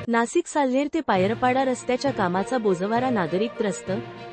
नाशिक साल्हेर ते पायरपाडा रस्त्याच्या कामाचा बोजवारा, नागरिक त्रस्त.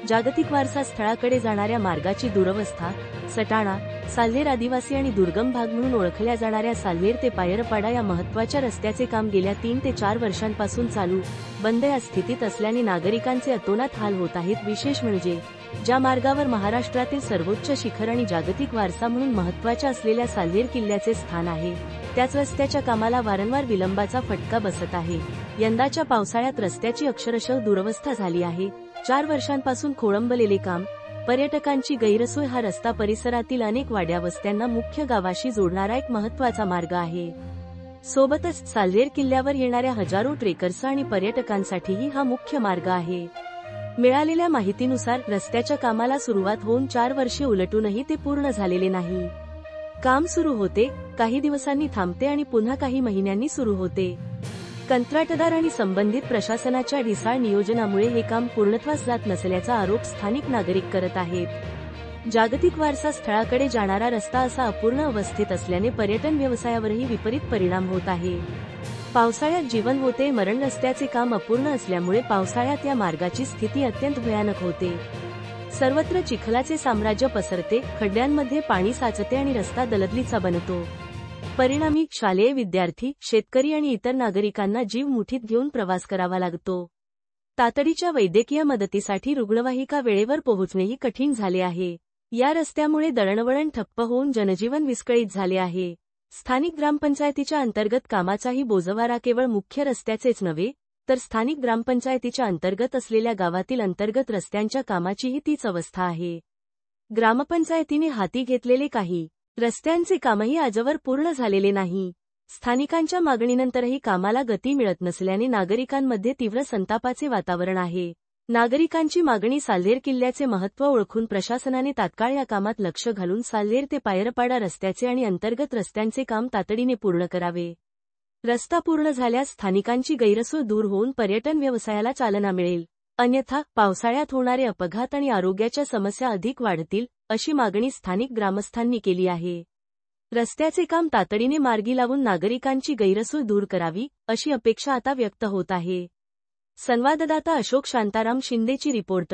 जागतिक वारसा स्थळाकडे जाणाऱ्या मार्गाची दुरवस्था. सटाणा, साल्हेर आदिवासी आणि दुर्गम भाग म्हणून ओळखल्या जाणाऱ्या साल्हेर ते पायरपाडा या महत्त्वाच्या रस्त्याचे काम गेल्या 3 ते 4 वर्षांपासून चालू बंद या स्थितीत असल्याने नागरिकांचे अतोनात हाल होत आहेत. विशेष म्हणजे ज्या मार्गावर महाराष्ट्रातील सर्वोच्च शिखर आणि जागतिक वारसा म्हणून महत्त्वाच्या असलेल्या साल्हेर किल्ल्याचे स्थान आहे, त्याच रस्त्याच्या कामाला वारंवार विलंबाचा फटका बसत आहे. यंदाच्या पावसाळ्यात रस्त्याची अक्षरशः दुरवस्था झाली आहे. 4 वर्षांपासून खोळंबलेले काम, पर्यटकांची गैरसोय. हा रस्ता परिसरातील अनेक वाड्या वस्त्यांना मुख्य गावाशी जोडणारा एक महत्त्वाचा मार्ग आहे. सोबतच साल्हेर किल्ल्यावर येणाऱ्या हजारो ट्रेकर्स आणि पर्यटकांसाठीही हा मुख्य मार्ग आहे. मिळालेल्या माहितीनुसार रस्त्याच्या कामाला सुरुवात होऊन 4 वर्षे उलटूनही ते पूर्ण झालेले नाही. काम सुरू होते, काही दिवसांनी थांबते आणि पुन्हा काही महिन्यांनी सुरू होते. कंत्राटदार आणि संबंधित प्रशासनाच्या ढिसाळ नियोजनामुळे हे काम पूर्णत्वास जात नसल्याचा आरोप स्थानिक नागरिक करत आहेत. जागतिक वारसा स्थळाकडे जाणारा रस्ता असा अपूर्ण अवस्थेत असल्याने पर्यटन व्यवसायावरही विपरीत परिणाम होत आहे. पावसाळ्यात जीवन होते मरण. रस्त्याचे काम अपूर्ण असल्यामुळे पावसाळ्यात या मार्गाची स्थिती अत्यंत भयानक होते. सर्वत्र चिखलाचे साम्राज्य पसरते, खड्ड्यांमध्ये पाणी साचते आणि रस्ता दलदलीचा बनतो. परिणामी शालेय विद्यार्थी, शेतकरी आणि इतर नागरिकांना जीव मुठीत घेऊन प्रवास करावा लागतो. तातडीच्या वैद्यकीय मदतीसाठी रुग्णवाहिका वेळेवर पोहोचणेही कठीण झाले आहे. या रस्त्यामुळे दळणवळण ठप्प होऊन जनजीवन विस्कळीत झाले आहे. स्थानिक ग्रामपंचायतीच्या अंतर्गत कामाचाही बोजवारा केवळ मुख्य रस्त्याचेच नव्हे, तर स्थानिक ग्रामपंचायतीच्या अंतर्गत असलेल्या गावातील अंतर्गत रस्त्यांच्या कामाचीही तीच अवस्था आहे. ग्रामपंचायतीने हाती घेतलेले काही रस्त्यांचे कामही आजवर पूर्ण झालेले नाही. स्थानिकांच्या मागणीनंतरही कामाला गती मिळत नसल्याने नागरिकांमध्ये तीव्र संतापाचे वातावरण आहे. नागरिकांची मागणी: साल्हेर किल्ल्याचे महत्त्व ओळखून प्रशासनाने तात्काळ या कामात लक्ष घालून साल्हेर ते पायरपाडा रस्त्याचे आणि अंतर्गत रस्त्यांचे काम तातडीने पूर्ण करावे. रस्ता पूर्ण झाल्यास स्थानिकांची गैरसोय दूर होऊन पर्यटन व्यवसायाला चालना मिळेल. अन्यथा पावसाळ्यात होणारे अपघात आणि आरोग्याच्या समस्या अधिक वाढतील, अशी मागणी स्थानिक ग्रामस्थांनी केली आहे. रस्त्याचे काम तातडीने मार्गी लावून नागरिकांची गैरसोय दूर करावी, अशी अपेक्षा आता व्यक्त होत आहे. संवाददाता अशोक शांताराम शिंदेची रिपोर्ट.